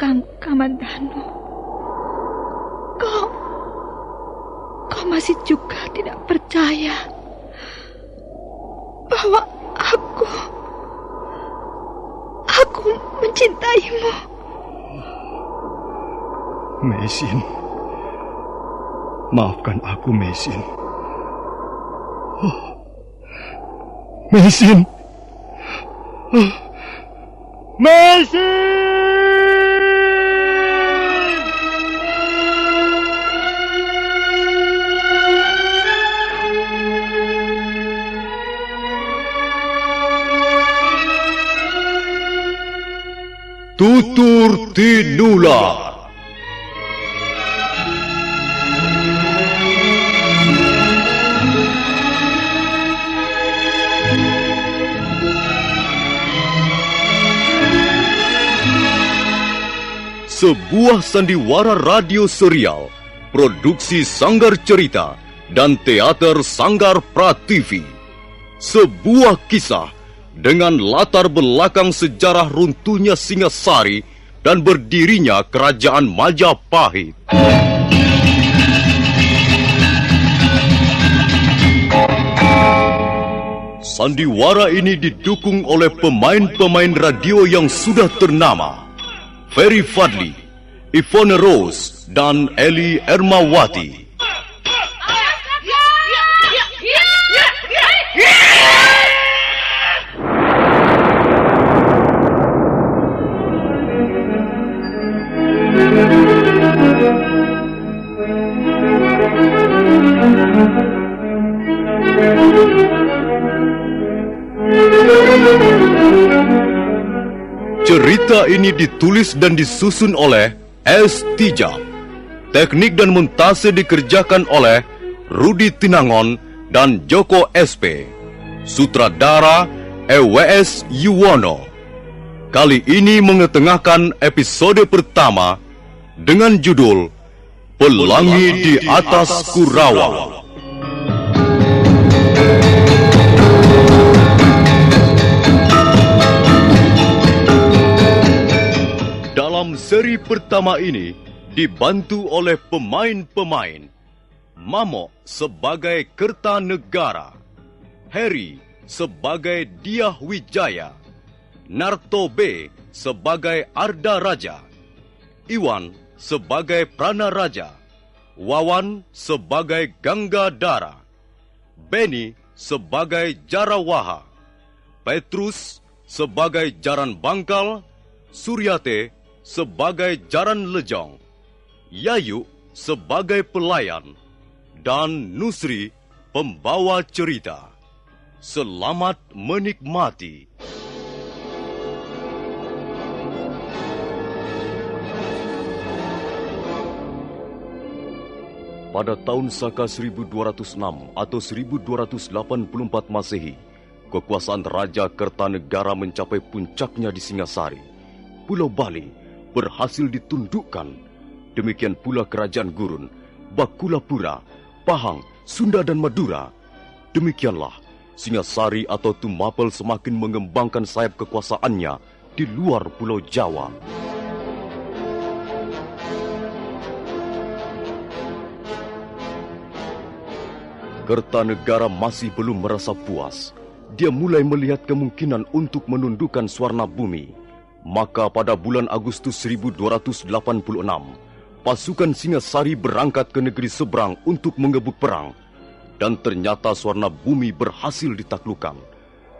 Kakang Kamandanu. Kau masih juga tidak percaya bahwa aku mencintaimu. Mesin, maafkan aku, Mesin. Mesin. Mesin! Tutur Tinular. Sebuah sandiwara radio serial, produksi Sanggar Cerita dan Teater Sanggar Prativi. Sebuah kisah dengan latar belakang sejarah runtuhnya Singasari dan berdirinya Kerajaan Majapahit. Sandiwara ini didukung oleh pemain-pemain radio yang sudah ternama. Ferry Fadli, Ivone Rose, dan Eli Ermawati. Cerita ini ditulis dan disusun oleh S. Tijab. Teknik dan montase dikerjakan oleh Rudi Tinangon dan Joko SP. Sutradara EWS Yuwono. Kali ini mengetengahkan episode pertama dengan judul Pelangi di Atas Kurawang. Dalam seri pertama ini dibantu oleh pemain-pemain Mamo sebagai Kertanegara, Harry sebagai Dyah Wijaya, Narto B sebagai Arda Raja, Iwan sebagai Prana Raja, Wawan sebagai Gangga Dara, Benny sebagai Jarawaha, Petrus sebagai Jaran Bangkal, Suryate sebagai Jaran Lejong, Yayu sebagai pelayan, dan Nusri pembawa cerita. Selamat menikmati. Pada tahun Saka 1206 atau 1284 Masehi, kekuasaan Raja Kertanegara mencapai puncaknya di Singasari. Pulau Bali berhasil ditundukkan. Demikian pula Kerajaan Gurun, Bakulapura, Pahang, Sunda dan Madura. Demikianlah Singasari atau Tumapel semakin mengembangkan sayap kekuasaannya di luar Pulau Jawa. Kertanegara masih belum merasa puas. Dia mulai melihat kemungkinan untuk menundukkan Swarnabumi. Maka pada bulan Agustus 1286, pasukan Singasari berangkat ke negeri seberang untuk mengebut perang. Dan ternyata Swarnabumi berhasil ditaklukkan.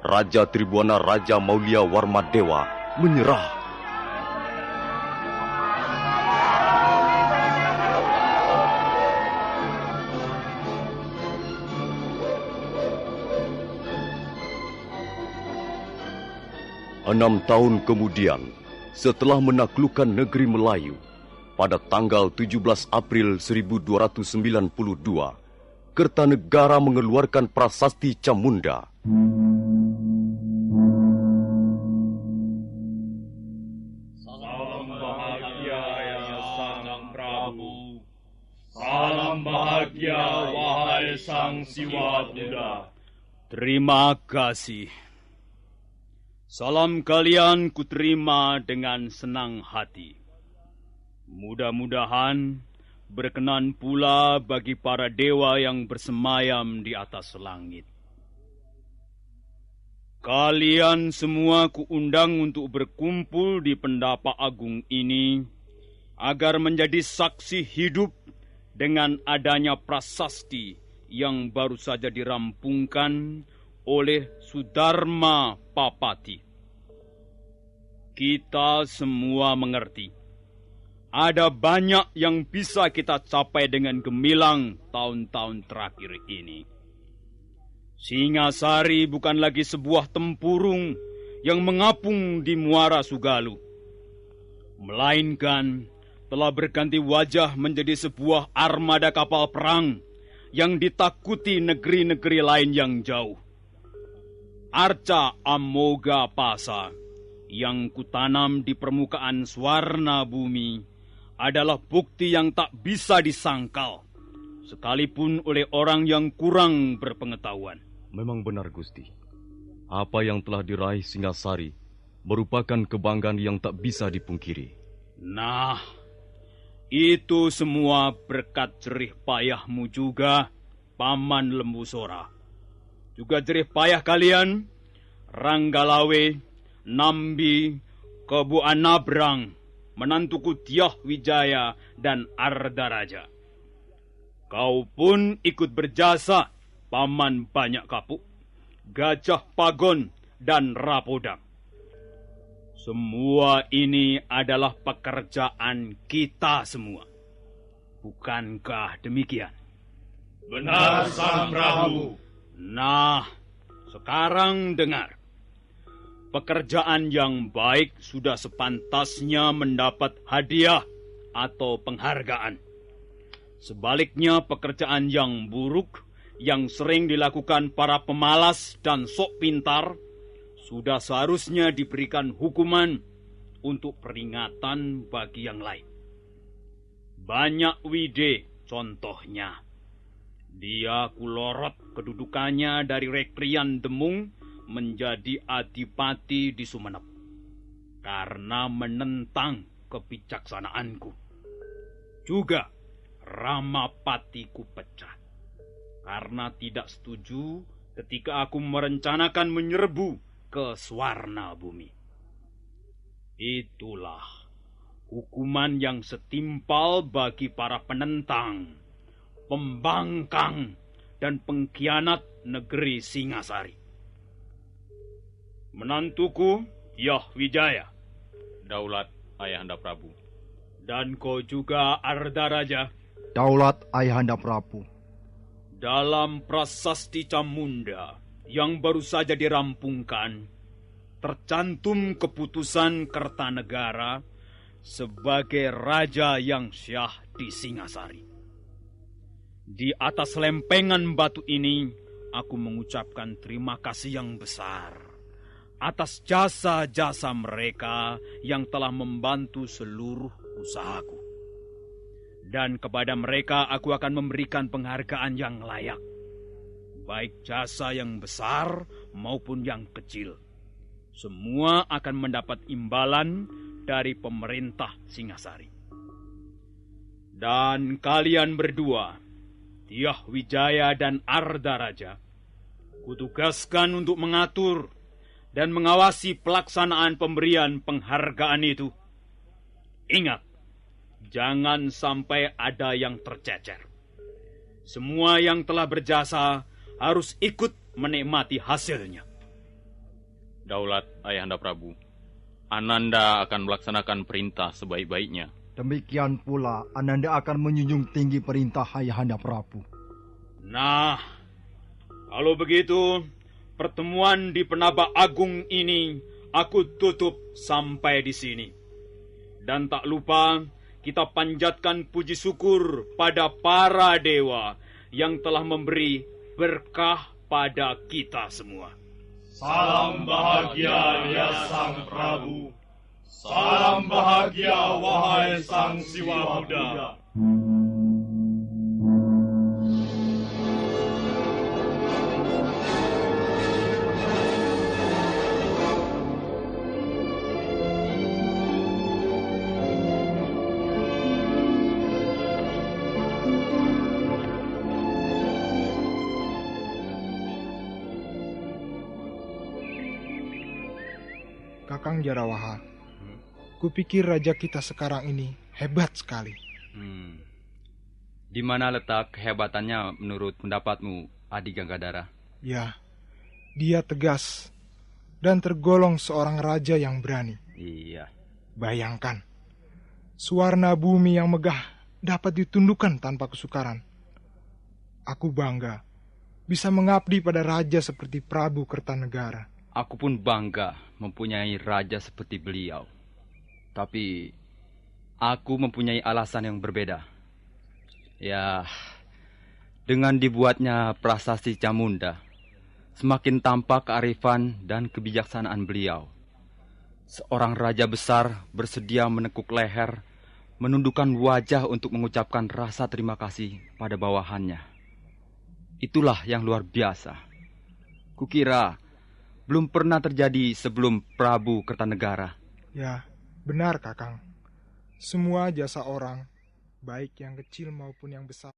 Raja Tribuana Raja Maulia Warmadewa menyerah. Enam tahun kemudian, setelah menaklukkan negeri Melayu, pada tanggal 17 April 1292, Kertanegara mengeluarkan prasasti Camunda. Salam bahagia ya Sang Prabu. Salam bahagia wahai Sang Siwa Buddha. Terima kasih. Salam kalian kuterima dengan senang hati. Mudah-mudahan berkenan pula bagi para dewa yang bersemayam di atas langit. Kalian semua kuundang untuk berkumpul di pendapa agung ini agar menjadi saksi hidup dengan adanya prasasti yang baru saja dirampungkan oleh Sudarma Papati. Kita semua mengerti, ada banyak yang bisa kita capai dengan gemilang tahun-tahun terakhir ini. Singasari bukan lagi sebuah tempurung yang mengapung di Muara Sugalu, melainkan telah berganti wajah menjadi sebuah armada kapal perang yang ditakuti negeri-negeri lain yang jauh. Arca Amoga Pasa yang kutanam di permukaan swarna bumi adalah bukti yang tak bisa disangkal, sekalipun oleh orang yang kurang berpengetahuan. Memang benar, Gusti. Apa yang telah diraih Singasari merupakan kebanggaan yang tak bisa dipungkiri. Nah, itu semua berkat jerih payahmu juga, Paman Lembu Sora. Juga jerih payah kalian, Ranggalawe, Nambi, Kebu Anabrang, menantuku Tiah Wijaya dan Ardaraja. Kau pun ikut berjasa, Paman Banyak Kapuk, Gajah Pagon, dan Rapodang. Semua ini adalah pekerjaan kita semua. Bukankah demikian? Benar, Sang Prabu. Nah, sekarang dengar. Pekerjaan yang baik sudah sepantasnya mendapat hadiah atau penghargaan. Sebaliknya, pekerjaan yang buruk yang sering dilakukan para pemalas dan sok pintar sudah seharusnya diberikan hukuman untuk peringatan bagi yang lain. Banyak Wide contohnya. Dia kulorot kedudukannya dari Rekrian Demung menjadi adipati di Sumenep karena menentang kebijaksanaanku. Juga Ramapatiku pecah karena tidak setuju ketika aku merencanakan menyerbu ke Swarna Bumi. Itulah hukuman yang setimpal bagi para penentang, pembangkang, dan pengkhianat negeri Singasari. Menantuku, Tiah Wijaya. Daulat Ayahanda Prabu. Dan kau juga, Ardaraja. Daulat Ayahanda Prabu. Dalam prasasti Camunda yang baru saja dirampungkan, tercantum keputusan Kertanegara sebagai raja yang syah di Singasari. Di atas lempengan batu ini, aku mengucapkan terima kasih yang besar atas jasa-jasa mereka yang telah membantu seluruh usahaku. Dan kepada mereka aku akan memberikan penghargaan yang layak, baik jasa yang besar maupun yang kecil. Semua akan mendapat imbalan dari pemerintah Singasari. Dan kalian berdua, Tiah Wijaya dan Ardaraja, kutugaskan untuk mengatur dan mengawasi pelaksanaan pemberian penghargaan itu. Ingat, jangan sampai ada yang tercecer. Semua yang telah berjasa harus ikut menikmati hasilnya. Daulat Ayahanda Prabu, Ananda akan melaksanakan perintah sebaik-baiknya. Demikian pula Ananda akan menjunjung tinggi perintah Ayahanda Prabu. Nah, kalau begitu, pertemuan di Penaba Agung ini aku tutup sampai di sini. Dan tak lupa, kita panjatkan puji syukur pada para dewa yang telah memberi berkah pada kita semua. Salam bahagia ya Sang Prabu. Salam bahagia wahai Sang Siwa Buddha. Kakang Jarawaha, kupikir raja kita sekarang ini hebat sekali. Di mana letak kehebatannya menurut pendapatmu, Adi Ganggadara? Ya, dia tegas dan tergolong seorang raja yang berani. Iya. Bayangkan, suwarna bumi yang megah dapat ditundukkan tanpa kesukaran. Aku bangga bisa mengabdi pada raja seperti Prabu Kertanegara. Aku pun bangga mempunyai raja seperti beliau. Tapi aku mempunyai alasan yang berbeda. Ya, dengan dibuatnya prasasti Camunda, semakin tampak kearifan dan kebijaksanaan beliau. Seorang raja besar bersedia menekuk leher, menundukkan wajah untuk mengucapkan rasa terima kasih pada bawahannya. Itulah yang luar biasa. Kukira belum pernah terjadi sebelum Prabu Kertanegara. Ya, benar Kakang. Semua jasa orang, baik yang kecil maupun yang besar.